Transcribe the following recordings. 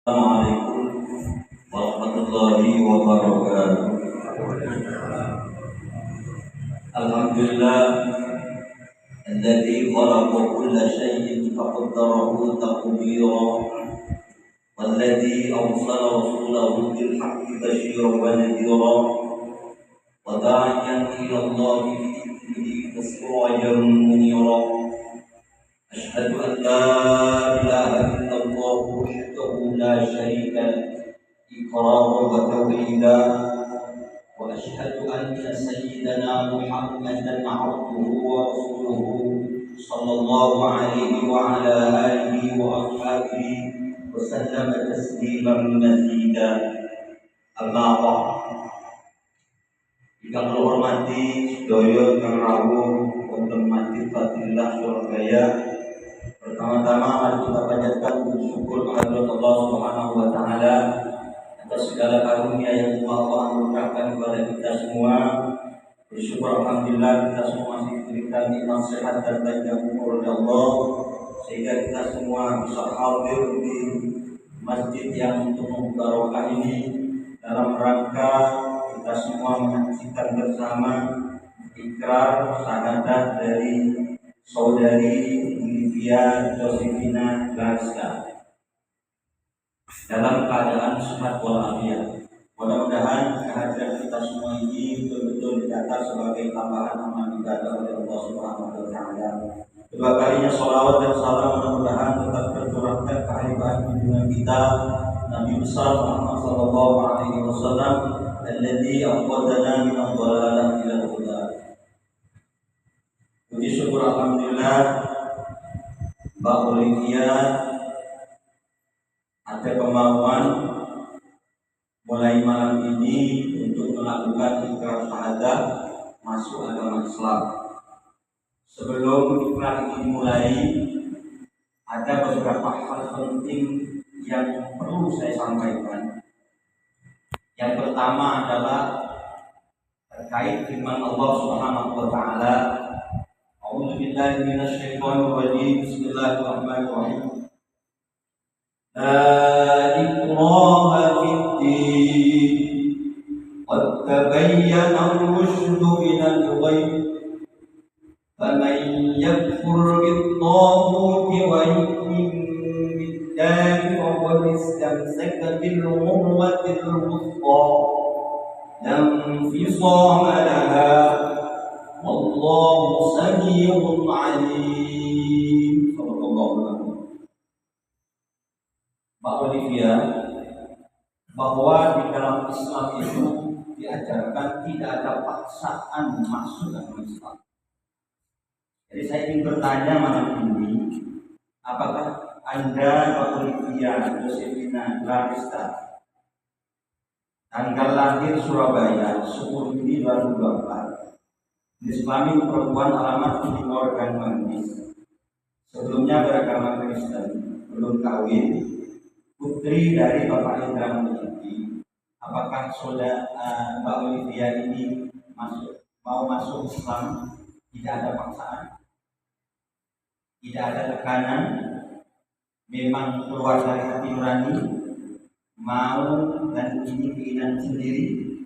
Assalamualaikum warahmatullahi wabarakatuh. Alhamdulillah alladzi khalaqa kulla syai'in faqaddarahu taqdira walladzi arsala rasulahu bil haqqi basyiran wa nadhira wa da'iyan ila Allahi bi'idhnihi wa sirajan munira. Asyhadu an la ilaha illallah wahdahu la syarika lahu iqraran wa tauhidan wa asyhadu anna sayyidana Muhammadan 'abduhu wa rasuluhu sallallahu alaihi wa ala alihi wa ashabihi wa sallama tasliman mazida. Amma ba'd. Ingkang kula hormati sedaya ingkang rawuh wonten Masjid Fadillah Surabaya. Pertama-tama mari kita panjatkan syukur kehadirat Allah Subhanahu wa taala atas segala karunia yang Allah anugerahkan kepada kita semua. Bersyukur alhamdulillah kita semua masih diberikan nikmat sehat dan panjang umur oleh Allah sehingga kita semua bisa hadir di masjid yang penuh barokah ini dalam rangka kita semua menyaksikan bersama ikrar syahadat dari saudari Olivia Josephina Garska dalam keadaan sehat walafiat. Mudah-mudahan kehadiran kita semua ini betul-betul dicatat sebagai tambahan amal ibadah oleh Allah Subhanahu wa taala. Kedua kalinya sholawat dan salam mudah-mudahan tetap tercurahkan kehadiran junjungan kita Nabi besar Muhammad sallallahu alaihi wasallam alladzi anqadana min ad-dhalalah ila al-huda. Puji syukur alhamdulillah Mbak Olivia ada kemauan mulai malam ini untuk melakukan ikrar syahadat masuk agama Islam. Sebelum ikrar ini dimulai, ada beberapa hal penting yang perlu saya sampaikan. Yang pertama adalah terkait firman Allah Subhanahu wa taala. A'udzu billahi minasyaitonir rajim. Bismillahirrahmanirrahim. La ikraha fid din. Qad tabayyana ar-rusydu minal ghayy. Faman yakfur bit-taghuti wa yu'min billahi faqad istamsaka bil-'urwatil wuthqa la infisama laha. Wallahu sami'un 'alim. Sallallahu alaihi. Mbak Olivia, bahwa di dalam Islam itu diajarkan tidak ada paksaan masuk dalam Islam. Jadi saya ingin bertanya malam ini, apakah Anda Mbak Olivia Josephina Garska tanggal lahir Surabaya 10 Juni 2024, jenis kelamin perempuan, alamat di Morgan Manggis, sebelumnya beragama Kristen, belum kawin, putri dari Bapak Indra Mulyadi, apakah saudara Mbak Olivia ini mau masuk Islam? Tidak ada paksaan, tidak ada tekanan, memang keluar dari hati nurani, mau dan ini keinginan sendiri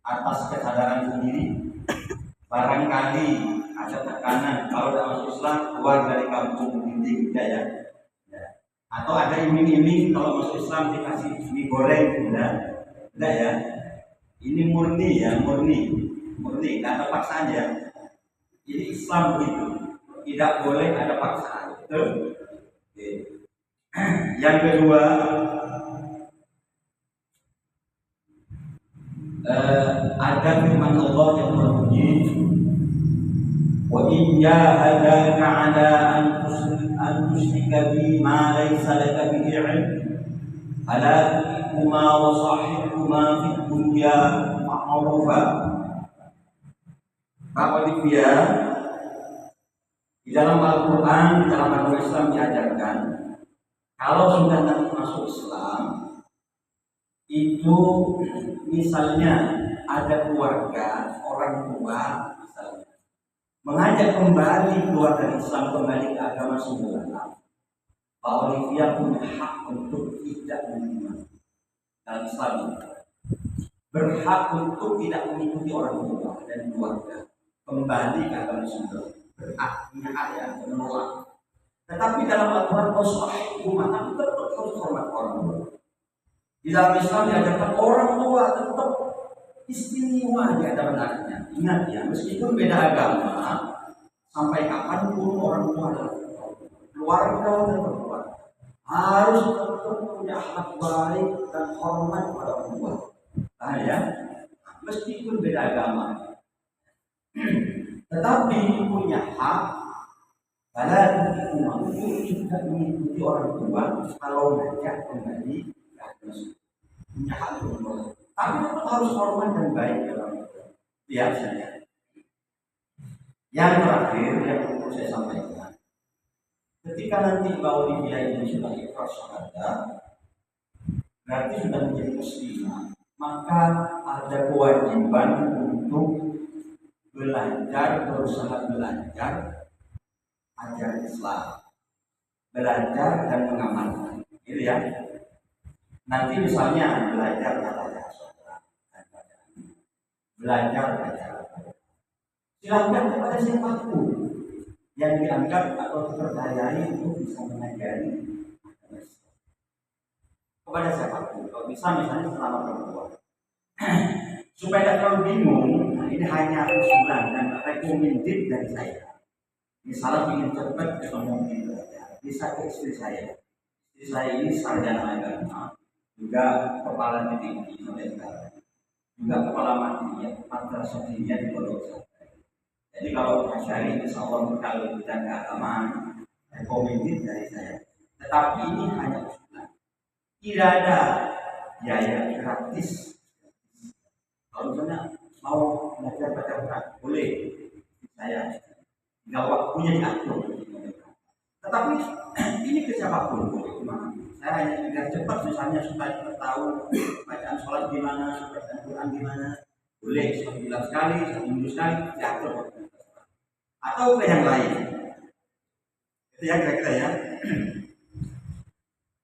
atas kesadaran sendiri. Barangkali ada tekanan kalau tidak masuk Islam keluar dari kampung inti tidak ya? Atau ada iming-iming kalau masuk Islam dikasih mie goreng tidak ya? Ini murni ya, murni tidak ada paksaan ya. Jadi Islam begitu, tidak boleh ada paksaan. Betul? Yang kedua, ada firman Allah yang berbunyi, wa in jahadaka 'ala an tusyrika bi ma laysa laka bihi 'ilm fala tu'ihuma wa sahibhuma fid dunya ma'rufa. Mbak Olivia, di dalam Al-Quran, di dalam agama Islam diajarkan kalau sudah nanti masuk Islam itu misalnya ada keluarga, orang tua misalnya mengajak kembali keluar dari Islam, kembali ke agama semula, Pak Olivia punya hak untuk tidak menerima dalam Islam berhak untuk tidak mengikuti orang tua dan keluarga, kembali ke agama Islam, berhak, punya hak ya, menolak. Tetapi dalam aturan hukum tetap harus hormat orang tua. Di dalam Islam diajarkan orang tua tetap istimewa di hadapan anaknya. Ingat ya, meskipun beda agama, sampai kapanpun orang tua adalah keluarga tetap kuat. Harus tetap punya akhlak baik dan hormat pada orang tua. Nah ya, meskipun beda agama, tetapi punya hak. Karena untuk tidak mengikuti orang tua kalau ngajak kembali punya hak untuk. Tapi tetap harus hormat dan baik dalam biasanya. Yang terakhir yang perlu saya sampaikan, ketika nanti Mbak Olivia ini sudah ikhlas syahadat, berarti sudah menjadi muslimah, maka ada kewajiban untuk belajar, berusaha belajar ajaran Islam, belajar dan mengamalkan. Gitu ya. Nanti misalnya belajar tata cara, belajar baca. Silakan kepada siapapun yang dianggap atau dipercayai untuk bisa mengajari kepada siapapun. Kalau bisa misalnya selama perempuan. Supaya tidak terlalu bingung, nah ini hanya usulan dan recommended dari saya. Misalnya ingin cepat ketemu bisa ke istri saya. Istri saya ini sarjana agama, juga kepala tinggi sampai sekarang, juga kepala mati ya, madrasah tinggi di Pondok Pesantren. Jadi kalau syari insya Allah kalau kita keagamaan recommended dari saya. Tetapi ini hanya usulan. Tidak ada biaya gratis. Kalau misalnya mau belajar baca Quran boleh saya. Tinggal waktunya diatur. Tetapi ini ke siapapun boleh. Saya hanya biar cepat misalnya supaya kita tahu bacaan sholat gimana, bacaan Quran gimana. Boleh sebulan sekali, seminggu sekali diatur. Atau ke yang lain. Itu ya kira-kira ya.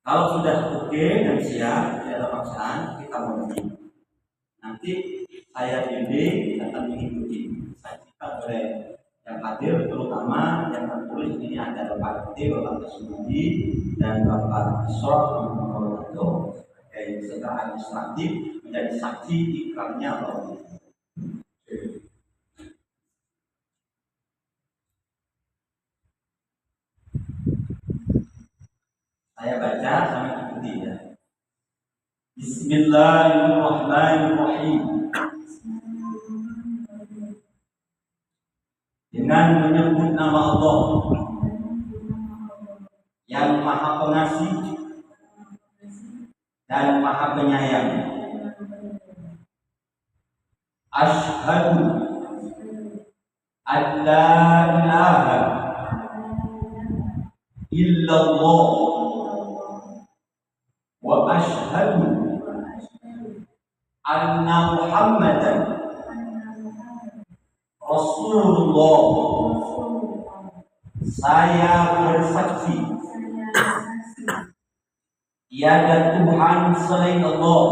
Kalau sudah oke dan siap, tidak ada paksaan, kita mulai. Nanti saya bimbing akan mengikuti. Saya cita oleh yang hadir, terutama yang tertulis ini ada Bapak T, Bapak Kesumudi, dan Bapak Isra sebagai secara administratif menjadi saksi ikrarnya Allah. Saya baca sampai ikuti ya. Bismillahirrahmanirrahim. Dengan menyebut nama Allah yang Maha Pengasih dan Maha Penyayang. Asyhadu an la ilaha illallah wa asyhadu anna Muhammadan Rasulullah. Saya bersaksi tiada Tuhan selain Allah,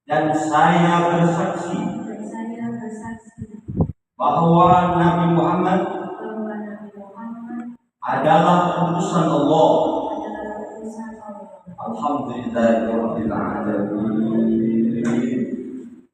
dan saya bersaksi bahwa Nabi Muhammad adalah utusan Allah. Alhamdulillahirabbil alamin.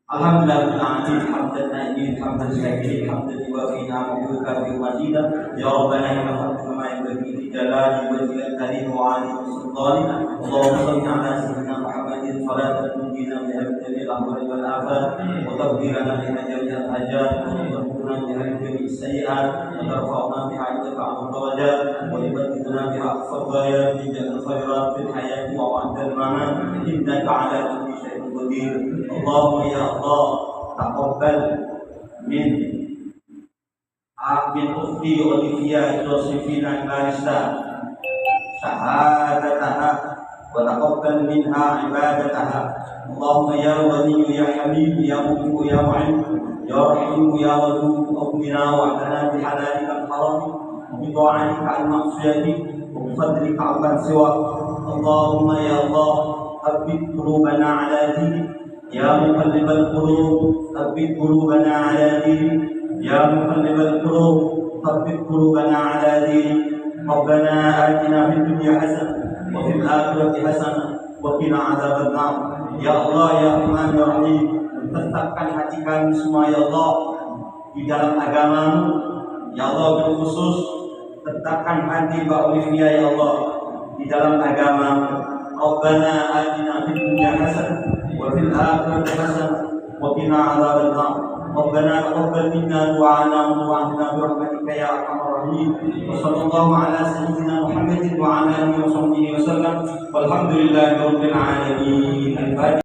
Alhamdulillah hamdan na'imin hamdan syakirin hamdan yuwafi ni'amahu wa mazida ya rabbana ya hamdu kama yanbaghi li jalali wajhikal karim wa 'ali sultani. Allahumma shalli 'ala sayyidina Muhammadin salatan tunjina min jami'il ahwali wal afat wa tadhhirana min jami'il hajat wa tuqina min jami'is sayyi'at wa tarfa'na biha 'indaka 'ala darajat wa tubaddilna biha fadhaya min jami'il khairat fil hayati wa ba'da al-mamat innaka 'ala kulli shay'in qadir. Allahumma ya Allah taqabbal min ukhti Olivia Josephina Clarissa syahadataha wa taqabbal minha ibadataha. Allahumma ya wali ya hamid ya mu'min ya mu'in ya rahim ya wadud ummina wa lana bi halalika al-haram wa bi ta'atika al-ma'siyati wa bi fadlika 'amman siwa اللهم يا الله ثبت قلوبنا على دينك يا مقلب القلوب ثبت قلوبنا على دينك يا مقلب القلوب ثبت قلوبنا على دينك ربنا آتنا في الدنيا حسنة وفي الآخرة حسنة وقنا عذاب النار ya Allah ya Rahman ya Rahim tetapkan hati kami semua ya Allah di dalam agama-Mu ya Allah berkhusus tetapkan hati Mbak Olivia ya Allah di dalam agama-Mu Rabbana atina fid dunya hasanah wa fil akhirati hasanah wa qina adzaban nar Rabbana taqabbal minna du'ana wa atina bi rahmatika ya arhamar rahimin wa sallallahu ala sayyidina Muhammadin wa ala alihi wa sahbihi wa sallam walhamdulillahi rabbil alamin.